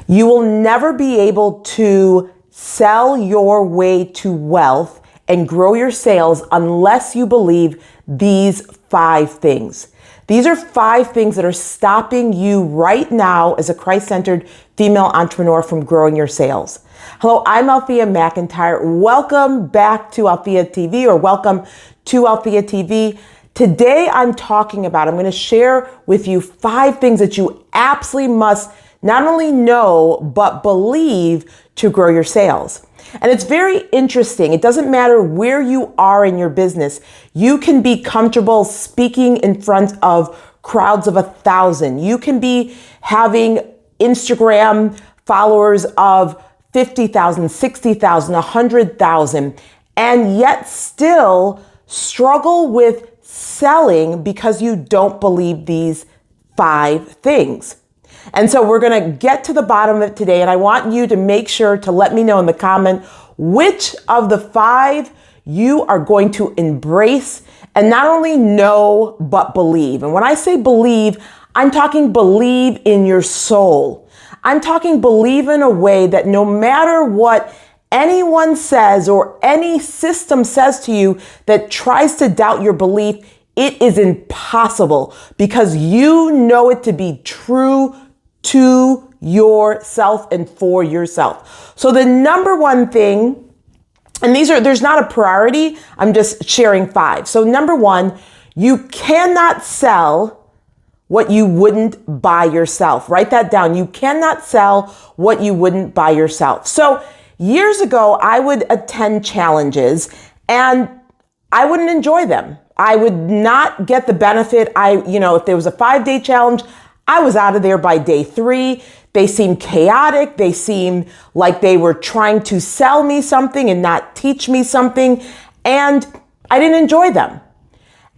You will never be able to sell your way to wealth and grow your sales unless you believe these 5 things. These are 5 things that are stopping you right now as a Christ-centered female entrepreneur from growing your sales. Hello, I'm Althea McIntyre. Welcome back to Althea TV, or welcome to Althea TV. Today I'm going to share with you 5 things that you absolutely must not only know, but believe to grow your sales. And it's very interesting. It doesn't matter where you are in your business. You can be comfortable speaking in front of crowds of 1,000. You can be having Instagram followers of 50,000, 60,000, 100,000, and yet still struggle with selling because you don't believe these 5 things. And so we're going to get to the bottom of it today. And I want you to make sure to let me know in the comment which of the 5 you are going to embrace and not only know, but believe. And when I say believe, I'm talking believe in your soul. I'm talking believe in a way that no matter what anyone says or any system says to you that tries to doubt your belief, it is impossible because you know it to be true to yourself and for yourself. So the number one thing, and there's not a priority, I'm just sharing 5. So number 1, you cannot sell what you wouldn't buy yourself. Write that down. You cannot sell what you wouldn't buy yourself. So years ago, I would attend challenges and I wouldn't enjoy them. I would not get the benefit. If there was a 5-day challenge, I was out of there by day 3. They seemed chaotic. They seemed like they were trying to sell me something and not teach me something. And I didn't enjoy them.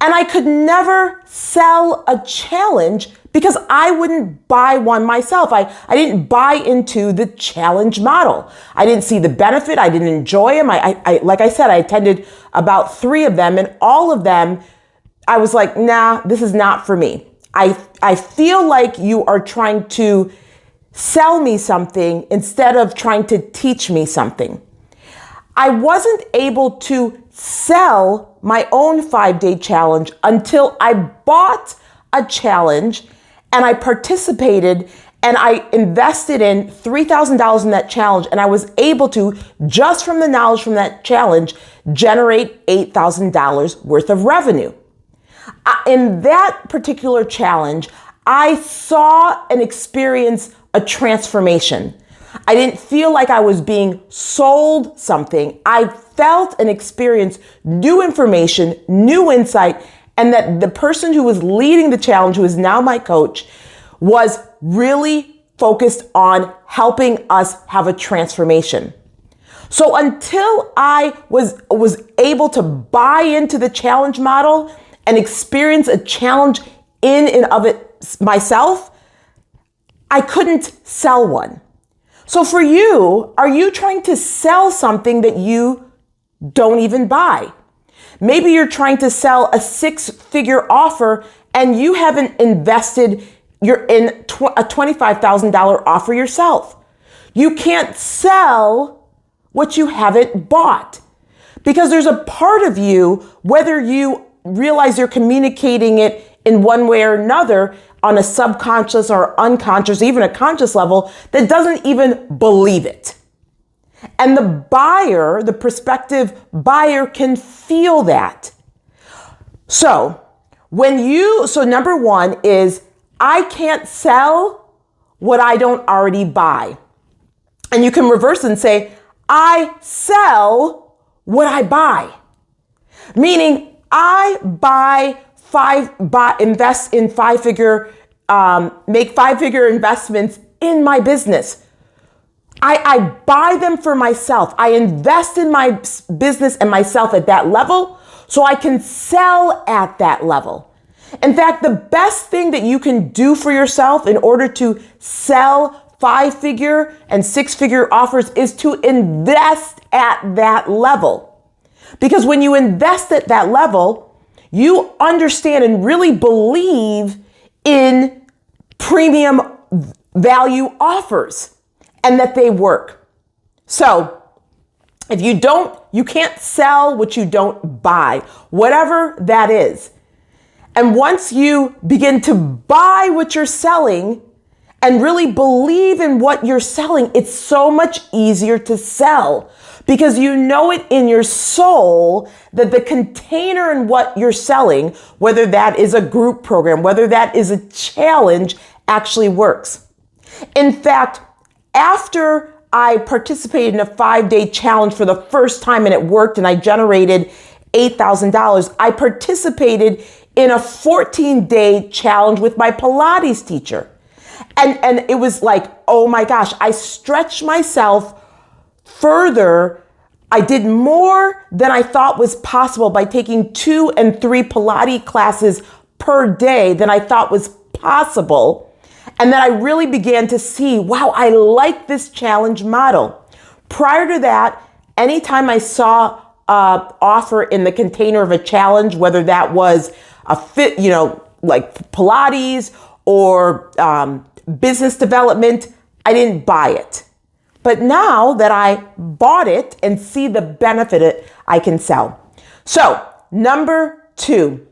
And I could never sell a challenge because I wouldn't buy one myself. I didn't buy into the challenge model. I didn't see the benefit. I didn't enjoy them. Like I said, I attended about 3 of them, and all of them, I was like, nah, this is not for me. I feel like you are trying to sell me something instead of trying to teach me something. I wasn't able to sell my own 5-day challenge until I bought a challenge and I participated and I invested in $3,000 in that challenge, and I was able to, just from the knowledge from that challenge, generate $8,000 worth of revenue. In that particular challenge, I saw and experienced a transformation. I didn't feel like I was being sold something. I felt and experienced new information, new insight, and that the person who was leading the challenge, who is now my coach, was really focused on helping us have a transformation. So until I was able to buy into the challenge model and experience a challenge in and of it myself, I couldn't sell one. So for you, are you trying to sell something that you don't even buy? Maybe you're trying to sell a 6-figure offer and you haven't invested, you're in a $25,000 offer yourself. You can't sell what you haven't bought because there's a part of you, whether you realize you're communicating it in one way or another on a subconscious or unconscious, even a conscious level, that doesn't even believe it. And the buyer, the prospective buyer, can feel that. So number 1 is, I can't sell what I don't already buy. And you can reverse and say, I sell what I buy. Meaning, I invest in 5-figure, make 5-figure investments in my business. I buy them for myself. I invest in my business and myself at that level so I can sell at that level. In fact, the best thing that you can do for yourself in order to sell 5-figure and 6-figure offers is to invest at that level. Because when you invest at that level, you understand and really believe in premium value offers. and that they work. So if you can't sell what you don't buy, whatever that is. And once you begin to buy what you're selling and really believe in what you're selling, it's so much easier to sell because you know it in your soul that the container in what you're selling, whether that is a group program, whether that is a challenge, actually works. In fact, after I participated in a 5-day challenge for the first time and it worked and I generated $8,000, I participated in a 14-day challenge with my Pilates teacher. And it was like, oh my gosh, I stretched myself further. I did more than I thought was possible by taking 2 and 3 Pilates classes per day than I thought was possible. And then I really began to see, wow, I like this challenge model. Prior to that, anytime I saw an offer in the container of a challenge, whether that was a fit, like Pilates or business development, I didn't buy it. But now that I bought it and see the benefit I can sell. So number 2,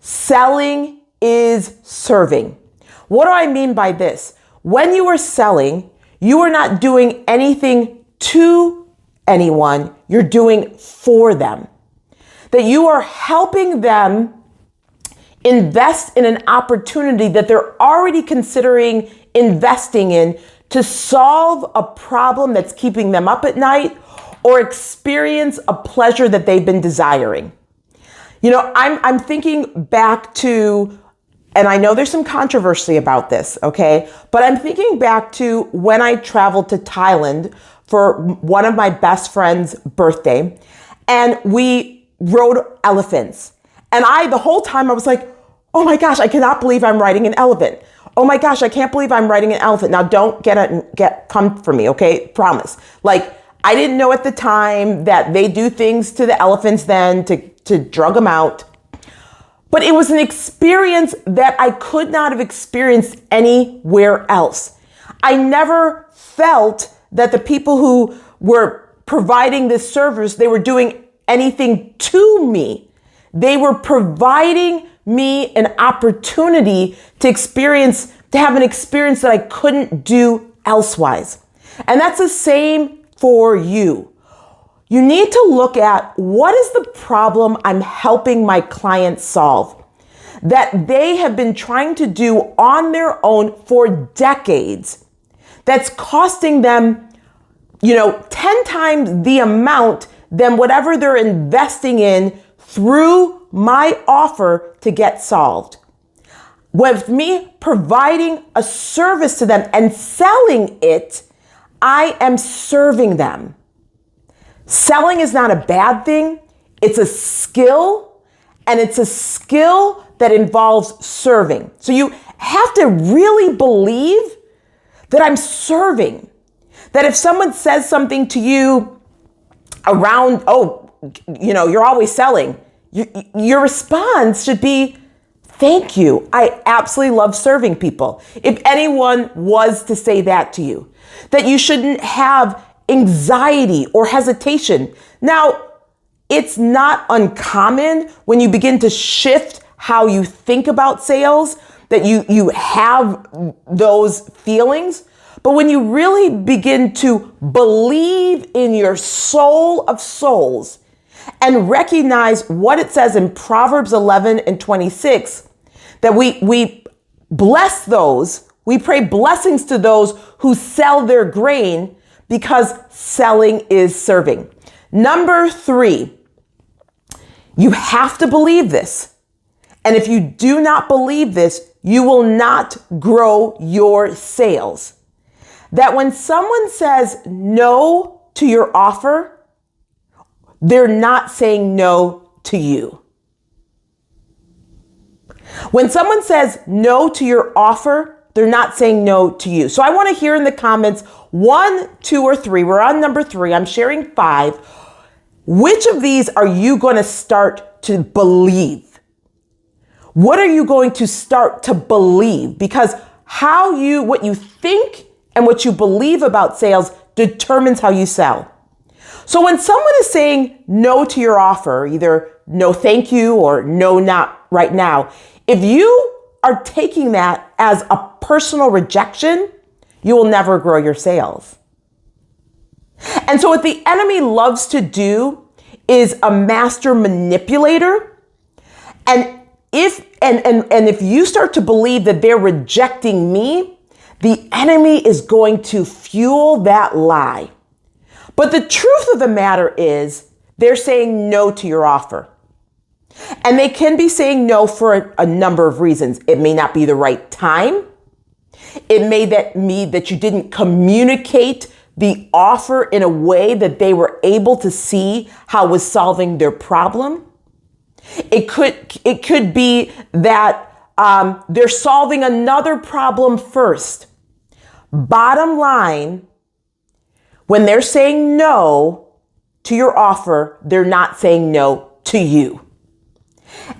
selling is serving. What do I mean by this? When you are selling, you are not doing anything to anyone, you're doing for them. That you are helping them invest in an opportunity that they're already considering investing in to solve a problem that's keeping them up at night or experience a pleasure that they've been desiring. I'm thinking back to, and I know there's some controversy about this, okay? But I'm thinking back to when I traveled to Thailand for one of my best friend's birthday, and we rode elephants. And the whole time I was like, oh my gosh, I cannot believe I'm riding an elephant. Oh my gosh, I can't believe I'm riding an elephant. Now don't come for me, okay? Promise. Like, I didn't know at the time that they do things to the elephants then to drug them out. But it was an experience that I could not have experienced anywhere else. I never felt that the people who were providing this service, they were doing anything to me. They were providing me an opportunity to have an experience that I couldn't do elsewise. And that's the same for you. You need to look at what is the problem I'm helping my clients solve that they have been trying to do on their own for decades that's costing them, 10 times the amount than whatever they're investing in through my offer to get solved. With me providing a service to them and selling it, I am serving them. Selling is not a bad thing. It's a skill, and it's a skill that involves serving. So you have to really believe that I'm serving. That if someone says something to you around, you're always selling, your response should be, thank you. I absolutely love serving people. If anyone was to say that to you, that you shouldn't have anxiety or hesitation. Now, it's not uncommon when you begin to shift how you think about sales that you have those feelings. But when you really begin to believe in your soul of souls and recognize what it says in Proverbs 11 and 26, that we bless those, we pray blessings to those who sell their grain because selling is serving. Number 3, you have to believe this. And if you do not believe this, you will not grow your sales. That when someone says no to your offer, they're not saying no to you. When someone says no to your offer, they're not saying no to you. So I want to hear in the comments 1, 2, or 3. We're on number 3. I'm sharing 5. Which of these are you going to start to believe? What are you going to start to believe? Because what you think and what you believe about sales determines how you sell. So when someone is saying no to your offer, either no thank you or no not right now, if you are taking that as a personal rejection, you will never grow your sales. And so what the enemy loves to do is a master manipulator. And if you start to believe that they're rejecting me, the enemy is going to fuel that lie. But the truth of the matter is they're saying no to your offer. And they can be saying no for a number of reasons. It may not be the right time. It may mean that you didn't communicate the offer in a way that they were able to see how it was solving their problem. It could be that they're solving another problem first. Bottom line, when they're saying no to your offer, they're not saying no to you.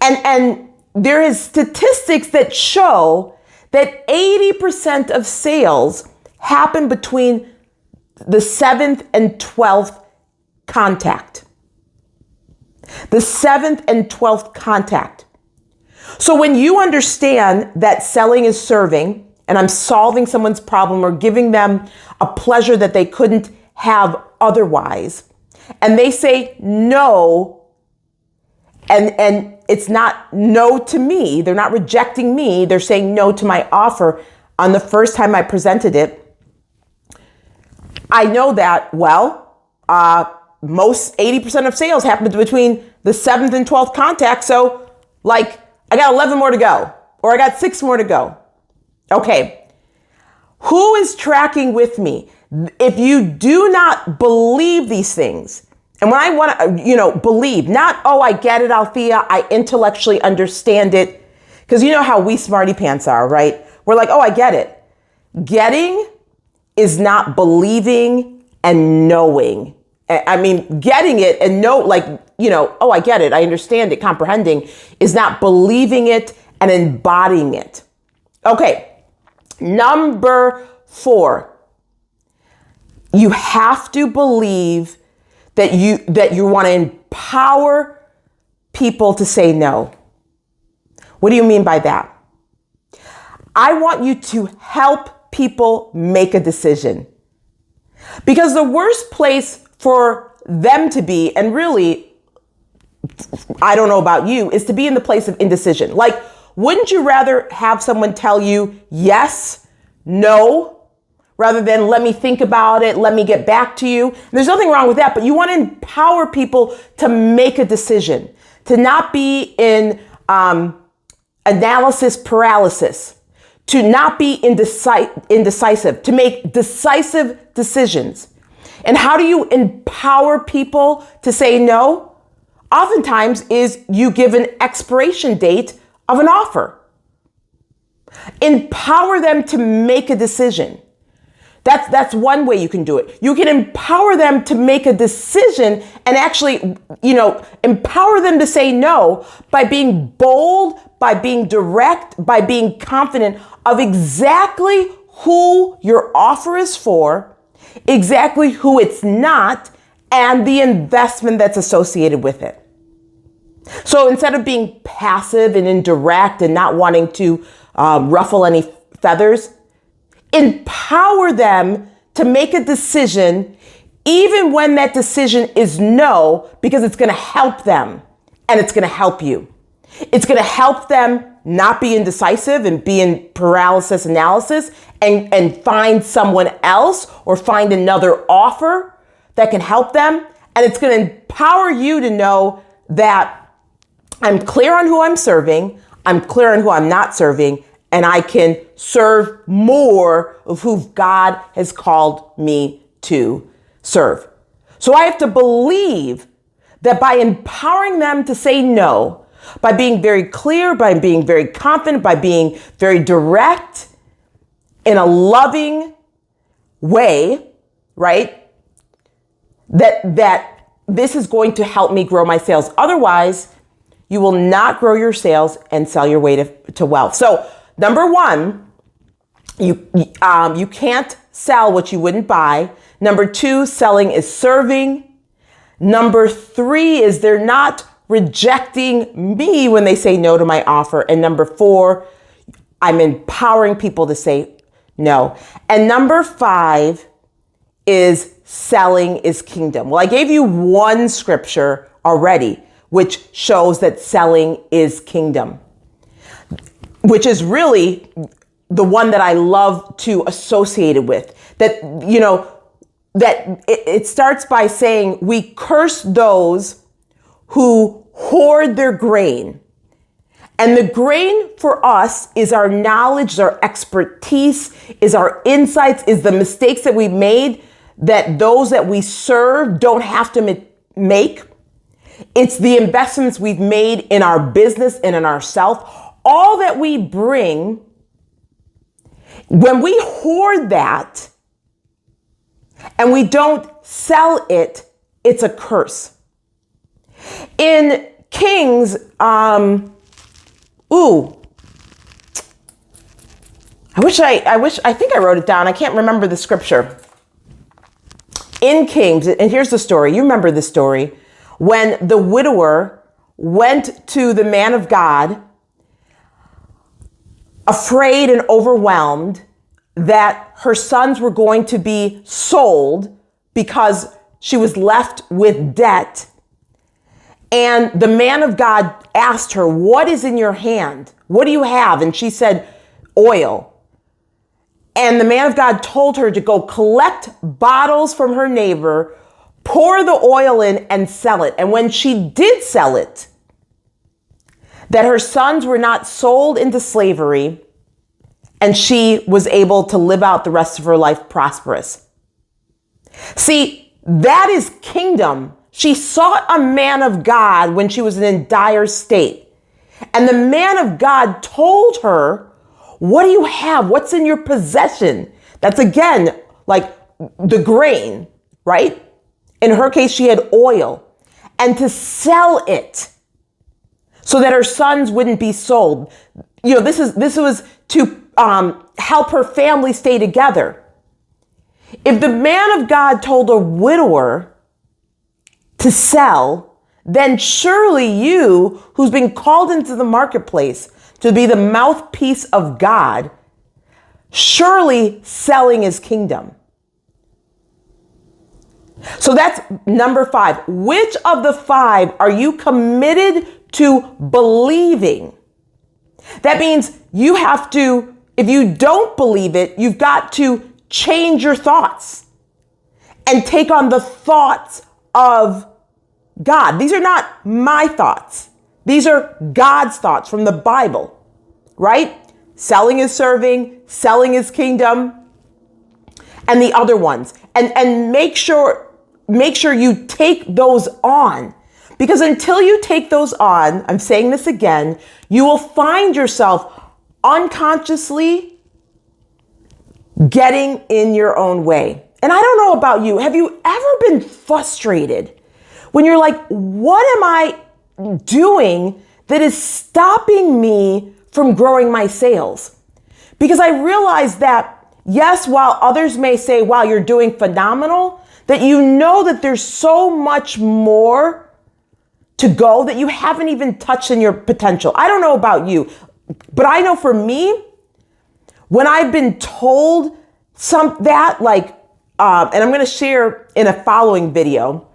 And there is statistics that show that 80% of sales happen between the 7th and 12th contact. The 7th and 12th contact. So when you understand that selling is serving, and I'm solving someone's problem or giving them a pleasure that they couldn't have otherwise, and they say no, and it's not no to me, they're not rejecting me, they're saying no to my offer on the first time I presented it, I know that, most 80% of sales happen between the 7th and 12th contact. So I got 11 more to go, or I got 6 more to go. Okay. Who is tracking with me? If you do not believe these things, and when I want to, believe, not, oh, I get it, Althea, I intellectually understand it. Because you know how we smarty pants are, right? We're like, oh, I get it. Getting is not believing and knowing. I mean, getting it and oh, I get it, I understand it, comprehending is not believing it and embodying it. Okay, number 4, you have to believe that you want to empower people to say no. What do you mean by that? I want you to help people make a decision. Because the worst place for them to be, and really, I don't know about you, is to be in the place of indecision. Like, wouldn't you rather have someone tell you yes, no, rather than let me think about it, let me get back to you? And there's nothing wrong with that, but you want to empower people to make a decision, to not be in analysis paralysis, to not be indecisive, to make decisive decisions. And how do you empower people to say no? Oftentimes is you give an expiration date of an offer. Empower them to make a decision. That's one way you can do it. You can empower them to make a decision and actually, empower them to say no by being bold, by being direct, by being confident of exactly who your offer is for, exactly who it's not, and the investment that's associated with it. So instead of being passive and indirect and not wanting to ruffle any feathers, empower them to make a decision, even when that decision is no, because it's going to help them and it's going to help you. It's going to help them not be indecisive and be in paralysis analysis and find someone else or find another offer that can help them. And it's going to empower you to know that I'm clear on who I'm serving, I'm clear on who I'm not serving, and I can serve more of who God has called me to serve. So I have to believe that by empowering them to say no, by being very clear, by being very confident, by being very direct in a loving way, right? That this is going to help me grow my sales. Otherwise, you will not grow your sales and sell your way to wealth. So number 1, you can't sell what you wouldn't buy. Number 2, selling is serving. Number 3 is they're not rejecting me when they say no to my offer. And number 4, I'm empowering people to say no. And number 5 is selling is kingdom. Well, I gave you one scripture already, which shows that selling is kingdom, which is really the one that I love to associate it with. That, that it starts by saying, we curse those who hoard their grain. And the grain for us is our knowledge, is our expertise, is our insights, is the mistakes that we made that those that we serve don't have to make. It's the investments we've made in our business and in ourselves. All that we bring, when we hoard that and we don't sell it, it's a curse. In Kings, I think I wrote it down. I can't remember the scripture. In Kings, and here's the story. You remember the story. When the widower went to the man of God, afraid and overwhelmed that her sons were going to be sold because she was left with debt. And the man of God asked her, what is in your hand? What do you have? And she said, oil. And the man of God told her to go collect bottles from her neighbor, pour the oil in and sell it. And when she did sell it, that her sons were not sold into slavery and she was able to live out the rest of her life prosperous. See, that is kingdom. She sought a man of God when she was in a dire state. And the man of God told her, what do you have? What's in your possession? That's again, like the grain, right? In her case, she had oil. And to sell it so that her sons wouldn't be sold. This was to help her family stay together. If the man of God told a widower to sell, then surely you, who's been called into the marketplace to be the mouthpiece of God, surely selling is kingdom. So that's number 5. Which of the 5 are you committed to believing? That means you have to, if you don't believe it, you've got to change your thoughts and take on the thoughts of God. These are not my thoughts. These are God's thoughts from the Bible, right? Selling is serving, selling is kingdom, and the other ones. And make sure you take those on. Because until you take those on, I'm saying this again, you will find yourself unconsciously getting in your own way. And I don't know about you. Have you ever been frustrated when you're like, what am I doing that is stopping me from growing my sales? Because I realize that, yes, while others may say, wow, you're doing phenomenal, that you know that there's so much more to go that you haven't even touched in your potential. I don't know about you, but I know for me, when I've been told and I'm going to share in a following video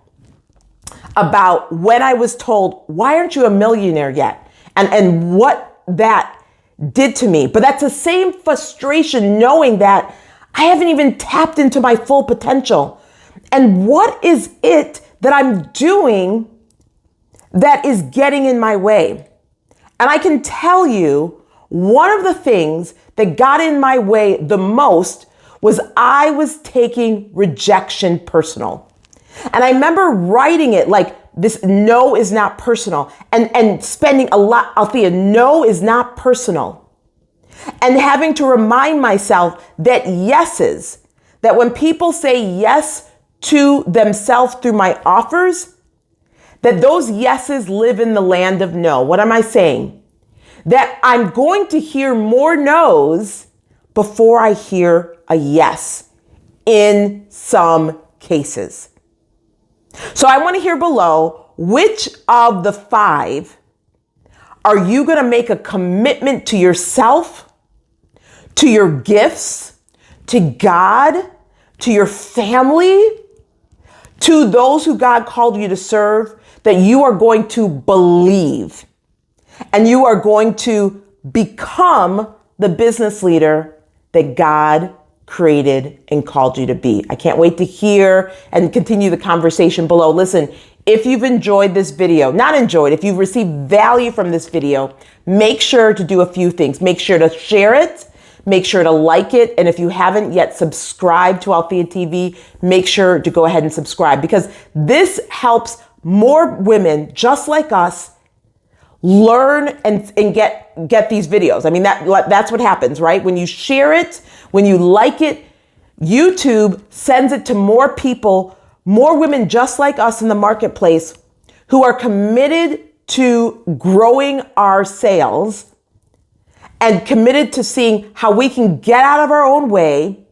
about when I was told, why aren't you a millionaire yet? And what that did to me. But that's the same frustration knowing that I haven't even tapped into my full potential. And what is it that I'm doing that is getting in my way? And I can tell you, one of the things that got in my way the most was I was taking rejection personal. And I remember writing it like this, no is not personal, and spending a lot, Althea, no is not personal. And having to remind myself that yeses, that when people say yes to themselves through my offers, that those yeses live in the land of no. What am I saying? That I'm going to hear more no's before I hear a yes in some cases. So I want to hear below, which of the 5 are you going to make a commitment to yourself, to your gifts, to God, to your family, to those who God called you to serve, that you are going to believe and you are going to become the business leader that God created and called you to be. I can't wait to hear and continue the conversation below. Listen, if you've enjoyed this video, if you've received value from this video, make sure to do a few things. Make sure to share it. Make sure to like it. And if you haven't yet subscribed to Althea TV, make sure to go ahead and subscribe, because this helps more women just like us learn and get these videos. I mean, that's what happens, right? When you share it, when you like it, YouTube sends it to more people, more women just like us in the marketplace who are committed to growing our sales and committed to seeing how we can get out of our own way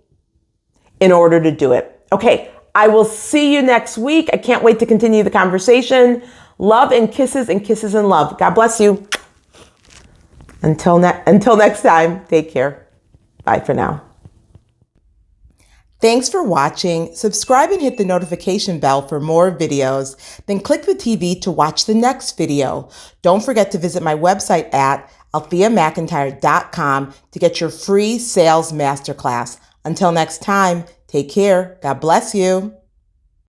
in order to do it. Okay, I will see you next week. I can't wait to continue the conversation. Love and kisses and love. God bless you. Until next time, take care. Bye for now. Thanks for watching. Subscribe and hit the notification bell for more videos. Then click the TV to watch the next video. Don't forget to visit my website at altheamcintyre.com to get your free sales masterclass. Until next time, take care. God bless you.